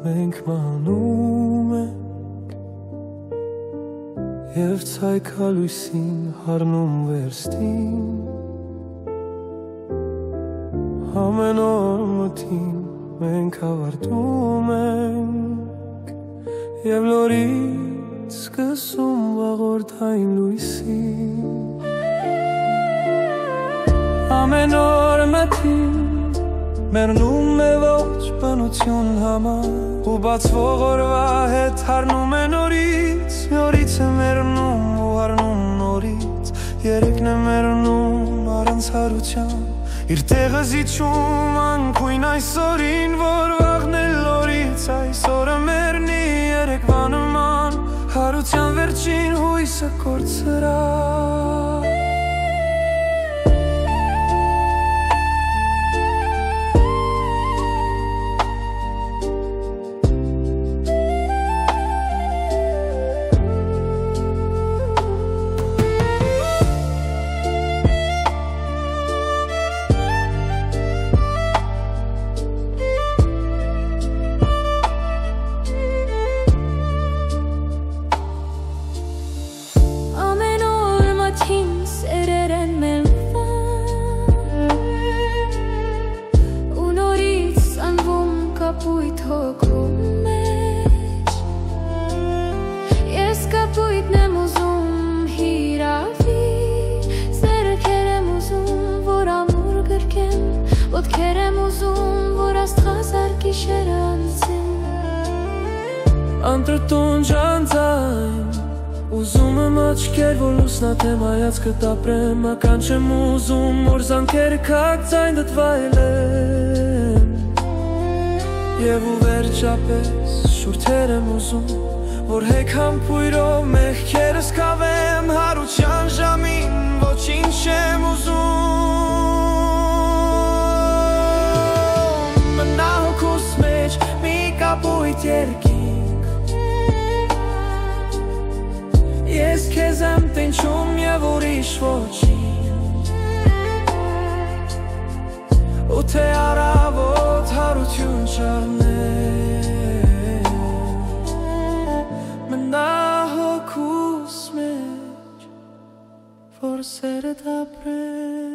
Մենք մանում ենք և ցայքալույսին հարնում վերստին ամեն օր մթին մենք ավարտում ենք և լորից սկսում վաղորդային լույսին ամեն օր մթին մեռնում է ողջ բնություն համար ու բացվող օրվա հետ հարնում է նորից նորից է մեռնում ու հարնում նորից երեքն է մեռնում առանց հարության իր տեղը զիջում անկույն այսօրին որ վաղն է լորից այսօրը մեռնի երեկվա նման հարության վերջին հույսը կորցրա Ես կապույտն եմ ուզում հիրավի Սերքեր եմ ուզում, որ ամուր գրկեմ Ոտքեր եմ ուզում, որ աստղազար գիշերը անցեմ Անտրտուն ջանձայն Ուզում եմ աչքեր, որ լուսնաթեմ հայացքը տապրեմ Ական չեմ ուզում, որ զանքերը քակ ձայն դտվայլեմ Եվ ու վերջապես շուրթեր եմ ուզում Որ հեկ համբույրով մեղքերս կավեմ Հարության ժամին ոչինչ չեմ ուզում Մնա հոգուս մեջ մի կապույտ երկինք Ես քեզ եմ տենչում և ուրիշ ոչինչ Ու թե առավոտ հարություն չառնեմ Մնա հոգուս մեջ որ սերդ ապրեմ